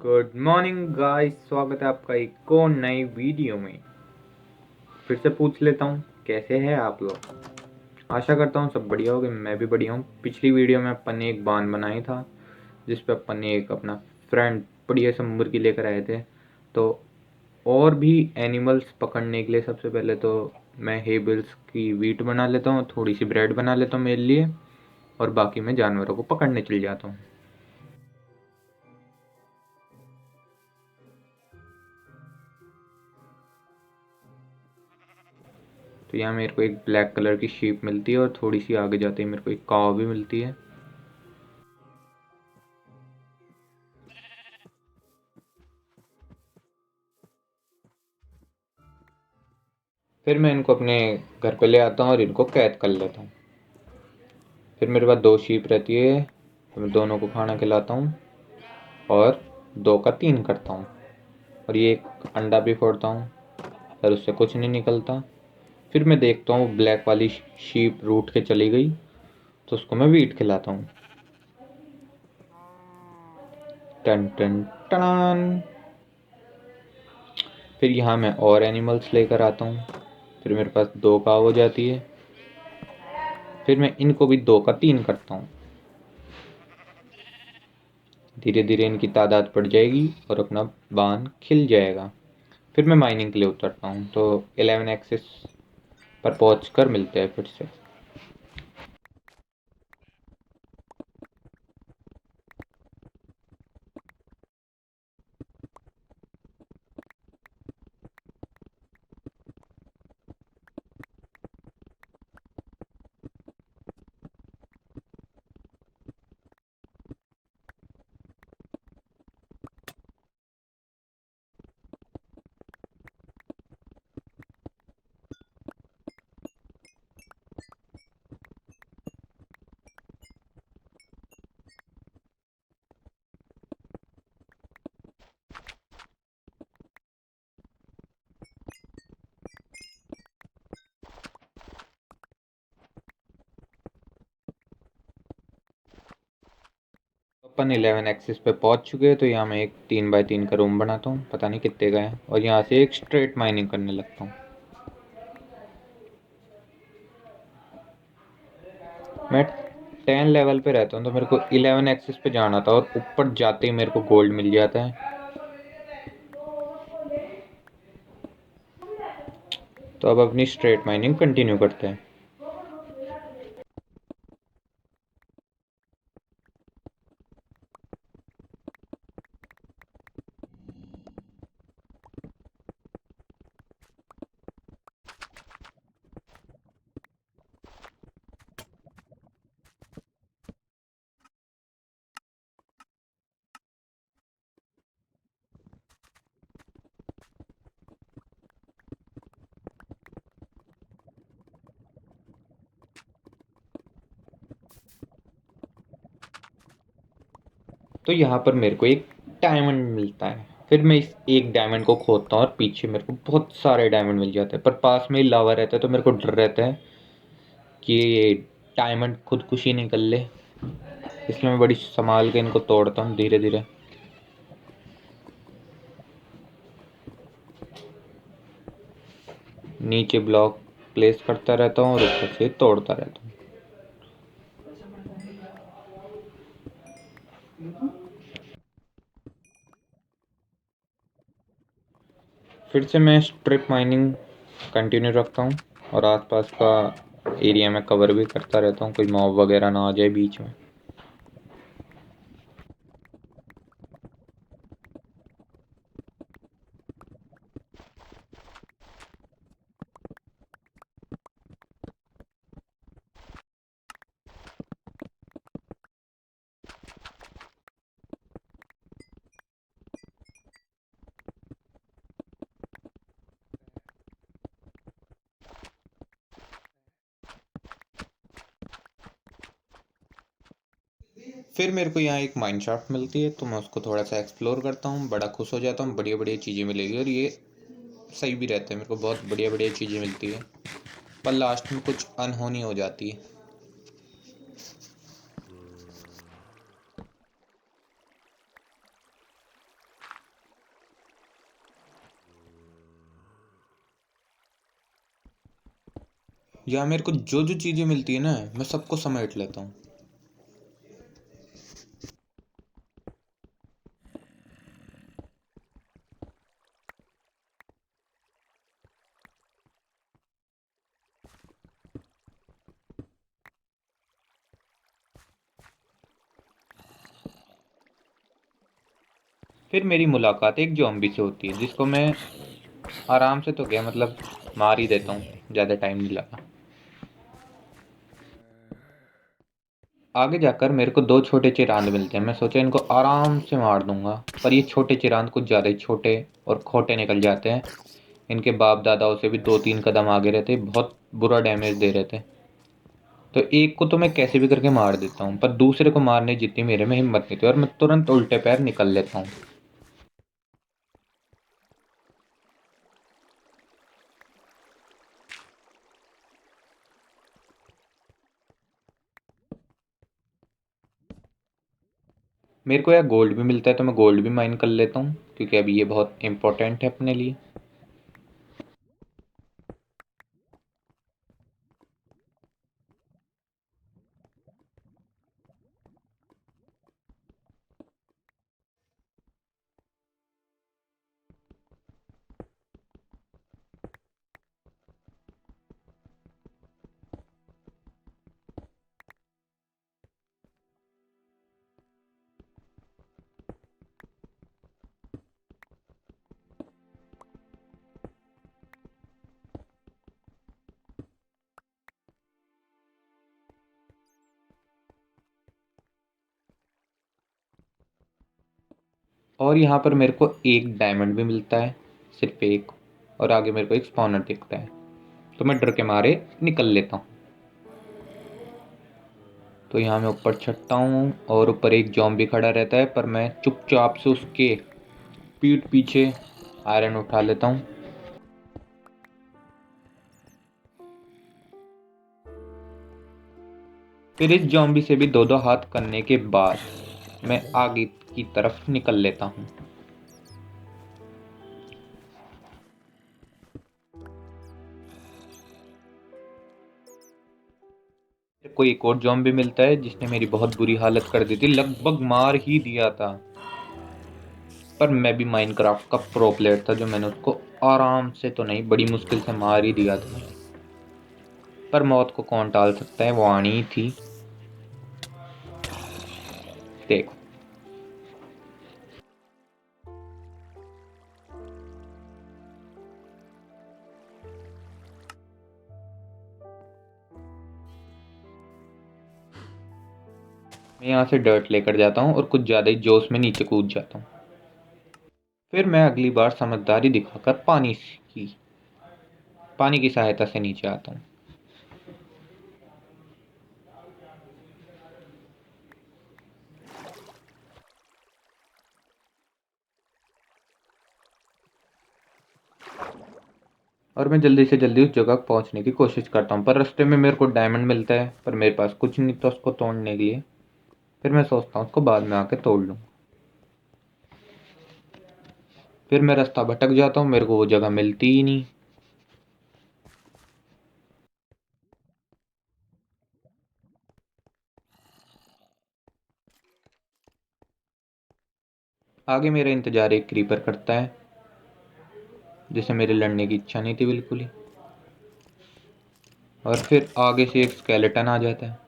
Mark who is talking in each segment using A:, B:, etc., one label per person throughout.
A: Good morning guys, स्वागत है आपका एक और नई वीडियो में। फिर से पूछ लेता हूँ, कैसे हैं आप लोग। आशा करता हूँ सब बढ़िया होगे, मैं भी बढ़िया हूँ। पिछली वीडियो में अपन ने एक बांध बनाई था जिस पे अपन ने एक अपना फ्रेंड बढ़िया सा मुर्गी लेकर आए थे। तो और भी एनिमल्स पकड़ने के लिए सबसे पहले तो मैं हेबिल्स की वीट बना लेता हूँ, थोड़ी सी ब्रेड बना लेता हूँ मेरे लिए, और बाकी मैं जानवरों को पकड़ने चल जाता हूँ। तो यहाँ मेरे को एक ब्लैक कलर की शीप मिलती है और थोड़ी सी आगे जाते ही मेरे को एक काव भी मिलती है। फिर मैं इनको अपने घर पे ले आता हूँ और इनको कैद कर लेता हूँ। फिर मेरे पास 2 शीप रहती है, तो मैं दोनों को खाना खिलाता हूँ और 2 का 3 करता हूँ। और ये एक अंडा भी फोड़ता हूँ, पर उससे कुछ नहीं निकलता। फिर मैं देखता हूँ ब्लैक वाली शीप रूठ के चली गई, तो उसको मैं वीट खिलाता हूँ। टन टन टन। फिर यहाँ मैं और एनिमल्स लेकर आता हूँ। फिर मेरे पास 2 काव हो जाती है। फिर मैं इनको भी 2 का 3 करता हूँ। धीरे धीरे इनकी तादाद बढ़ जाएगी और अपना बांध खिल जाएगा। फिर मैं माइनिंग के लिए उतरता हूँ। तो 11 एक्सिस पर पहुँच कर मिलते हैं फिर से। अपन 11 एक्सिस पे पहुंच चुके हैं। तो यहाँ मैं एक 3x3 का रूम बनाता हूँ, पता नहीं कितने का है, और यहाँ से एक स्ट्रेट माइनिंग करने लगता हूँ। मैं 10 लेवल पे रहता हूँ, तो मेरे को 11 एक्सिस पे जाना था और ऊपर जाते ही मेरे को गोल्ड मिल जाता है। तो अब अपनी स्ट्रेट माइनिंग कंटिन्यू करते हैं। तो यहाँ पर मेरे को एक डायमंड मिलता है। फिर मैं इस एक डायमंड को खोदता हूँ और पीछे मेरे को बहुत सारे डायमंड मिल जाते हैं, पर पास में ही लावा रहता है, तो मेरे को डर रहता है कि ये डायमंड खुदकुशी नहीं कर ले। इसलिए मैं बड़ी संभाल के इनको तोड़ता हूँ धीरे धीरे। नीचे ब्लॉक प्लेस करता रहता हूँ और ऊपर से तोड़ता रहता हूँ। फिर से मैं स्ट्रिप माइनिंग कंटिन्यू रखता हूँ और आसपास का एरिया में कवर भी करता रहता हूँ, कोई मॉब वगैरह ना आ जाए बीच में। फिर मेरे को यहाँ एक माइन शाफ्ट मिलती है, तो मैं उसको थोड़ा सा एक्सप्लोर करता हूँ, बड़ा खुश हो जाता हूँ, बढ़िया बढ़िया चीज़ें मिलेगी। और ये सही भी रहता है, मेरे को बहुत बढ़िया बढ़िया चीज़ें मिलती है, पर लास्ट में कुछ अनहोनी हो जाती है। या मेरे को जो जो चीज़ें मिलती है ना, मैं सबको समेट लेता हूँ। फिर मेरी मुलाकात एक ज़ॉम्बी से होती है, जिसको मैं आराम से तो क्या मतलब मार ही देता हूँ, ज़्यादा टाइम नहीं लगा। आगे जाकर मेरे को 2 छोटे चिरांद मिलते हैं। मैं सोचा इनको आराम से मार दूँगा, पर ये छोटे चिरांद कुछ ज़्यादा ही छोटे और खोटे निकल जाते हैं। इनके बाप-दादाओं से भी 2-3 कदम आगे रहते, बहुत बुरा डैमेज दे रहे थे। तो एक को तो मैं कैसे भी करके मार देता हूँ, पर दूसरे को मारने जितनी मेरे में हिम्मत नहीं थी और मैं तुरंत उल्टे पैर निकल लेता हूँ। मेरे को यार गोल्ड भी मिलता है, तो मैं गोल्ड भी माइन कर लेता हूँ, क्योंकि अभी ये बहुत इम्पोर्टेंट है अपने लिए। और यहाँ पर मेरे को एक डायमंड भी मिलता है, सिर्फ एक, और आगे मेरे को एक स्पॉनर दिखता है, तो मैं डर के मारे निकल लेता हूँ। तो यहाँ मैं ऊपर चढ़ता हूँ और ऊपर एक ज़ॉम्बी खड़ा रहता है, पर मैं चुपचाप से उसके पीठ पीछे आयरन उठा लेता हूँ। फिर इस ज़ॉम्बी से भी 2-2 हाथ करने के बाद मैं आगे की तरफ निकल लेता हूँ। मेरे को एक और ज़ॉम्बी मिलता है, जिसने मेरी बहुत बुरी हालत कर दी थी, लगभग मार ही दिया था। पर मैं भी माइनक्राफ्ट का प्रो प्लेयर था, जो मैंने उसको आराम से तो नहीं, बड़ी मुश्किल से मार ही दिया था। पर मौत को कौन टाल सकता है, वो आनी ही थी। देखो, मैं यहाँ से डर्ट लेकर जाता हूँ और कुछ ज़्यादा ही जोश में नीचे कूद जाता हूँ। फिर मैं अगली बार समझदारी दिखाकर पानी की सहायता से नीचे आता हूँ। और मैं जल्दी से जल्दी उस जगह पहुँचने की कोशिश करता हूँ, पर रास्ते में मेरे को डायमंड मिलता है, पर मेरे पास कुछ नहीं था उसको तोड़ने के लिए। फिर मैं सोचता हूँ उसको बाद में आके तोड़ लूँ। फिर मैं रास्ता भटक जाता हूँ, मेरे को वो जगह मिलती ही नहीं। आगे मेरा इंतज़ार एक क्रीपर करता है, जिसे मेरे लड़ने की इच्छा नहीं थी बिल्कुल ही। और फिर आगे से एक स्केलेटन आ जाता है।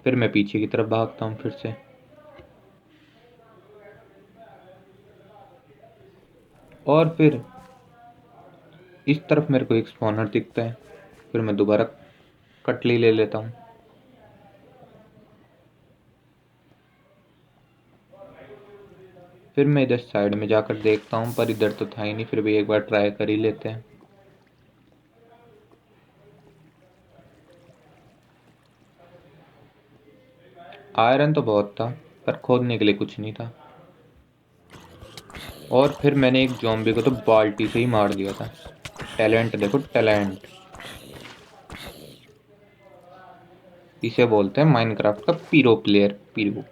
A: फिर मैं पीछे की तरफ भागता हूँ फिर से। और फिर इस तरफ मेरे को एक स्पॉनर दिखता है। फिर मैं दोबारा कटली ले लेता हूँ। फिर मैं इधर साइड में जाकर देखता हूँ, पर इधर तो था ही नहीं। फिर भी एक बार ट्राई कर ही लेते हैं। आयरन तो बहुत था, पर खोदने के लिए कुछ नहीं था। और फिर मैंने एक ज़ॉम्बी को तो बाल्टी से ही मार दिया था। टैलेंट देखो, टैलेंट। इसे बोलते हैं माइनक्राफ्ट का पीरो प्लेयर, पीरो।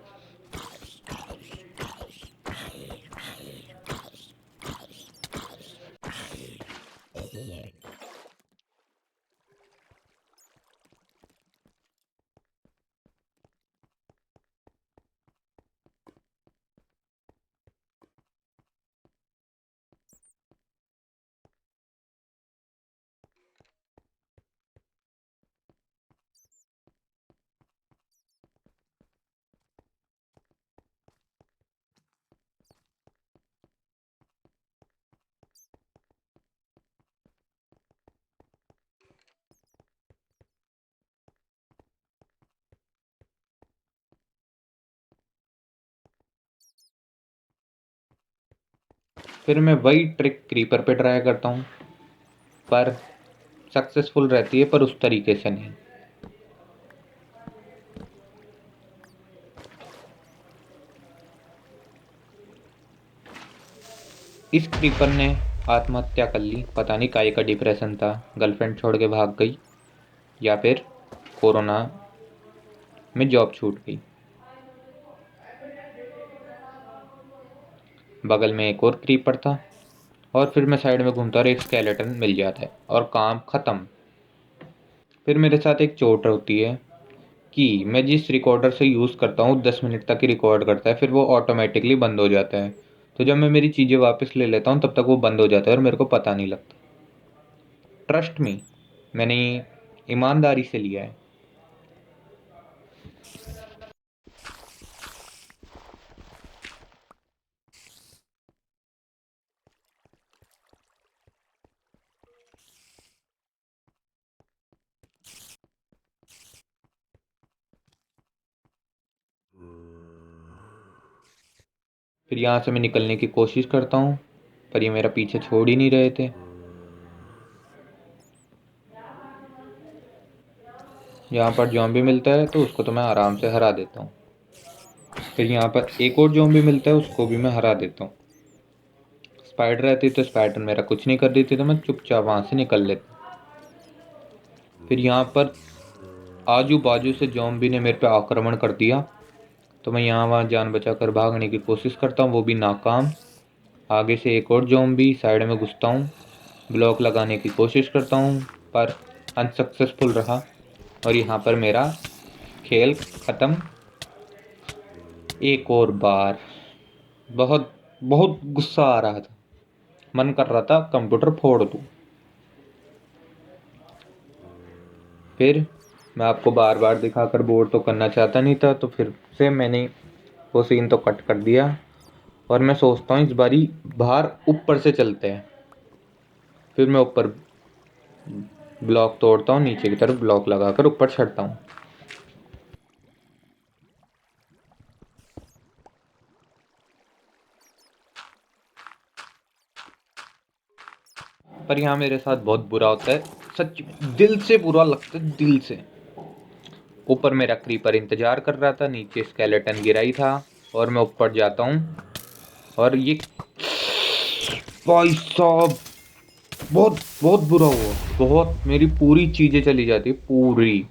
A: फिर मैं वही ट्रिक क्रीपर पे ट्राई करता हूँ, पर सक्सेसफुल रहती है, पर उस तरीके से नहीं। इस क्रीपर ने आत्महत्या कर ली। पता नहीं काहे का डिप्रेशन था, गर्लफ्रेंड छोड़ के भाग गई, या फिर कोरोना में जॉब छूट गई। बगल में एक और क्रीपर था, और फिर मैं साइड में घूमता और एक स्केलेटन मिल जाता है और काम ख़त्म। फिर मेरे साथ एक चोट होती है कि मैं जिस रिकॉर्डर से यूज़ करता हूँ 10 मिनट तक ही रिकॉर्ड करता है, फिर वो ऑटोमेटिकली बंद हो जाता है। तो जब मैं मेरी चीज़ें वापस ले लेता हूँ तब तक वो बंद हो जाता है और मेरे को पता नहीं लगता। ट्रस्ट मी, मैंने ईमानदारी से लिया है। फिर यहाँ से मैं निकलने की कोशिश करता हूँ, पर ये मेरा पीछे छोड़ ही नहीं रहे थे। यहाँ पर जॉम्बी मिलता है तो उसको तो मैं आराम से हरा देता हूँ। फिर यहाँ पर एक और जॉम्बी मिलता है, उसको भी मैं हरा देता हूँ। स्पाइडर रहती तो स्पाइडर मेरा कुछ नहीं कर देती, तो मैं चुपचाप वहाँ से निकल लेता। फिर यहाँ पर आजू बाजू से जॉम्बी ने मेरे पे आक्रमण कर दिया, तो मैं यहाँ वहाँ जान बचाकर भागने की कोशिश करता हूँ, वो भी नाकाम। आगे से एक और जॉम्बी, साइड में घुसता हूँ, ब्लॉक लगाने की कोशिश करता हूँ, पर अनसक्सेसफुल रहा, और यहाँ पर मेरा खेल ख़त्म। एक और बार बहुत बहुत गुस्सा आ रहा था, मन कर रहा था कंप्यूटर फोड़ दूँ। फिर मैं आपको बार बार दिखाकर बोर तो करना चाहता नहीं था, तो फिर से मैंने वो सीन तो कट कर दिया, और मैं सोचता हूँ इस बारी बाहर ऊपर से चलते हैं। फिर मैं ऊपर ब्लॉक तोड़ता हूँ, नीचे की तरफ ब्लॉक लगाकर ऊपर चढ़ता हूँ। पर यहाँ मेरे साथ बहुत बुरा होता है, सच दिल से बुरा लगता है, दिल से। ऊपर मेरा क्रीपर इंतजार कर रहा था, नीचे स्केलेटन गिरा ही था, और मैं ऊपर जाता हूँ, और ये भाई साहब बहुत बहुत बुरा हुआ। बहुत, मेरी पूरी चीज़ें चली जाती, पूरी।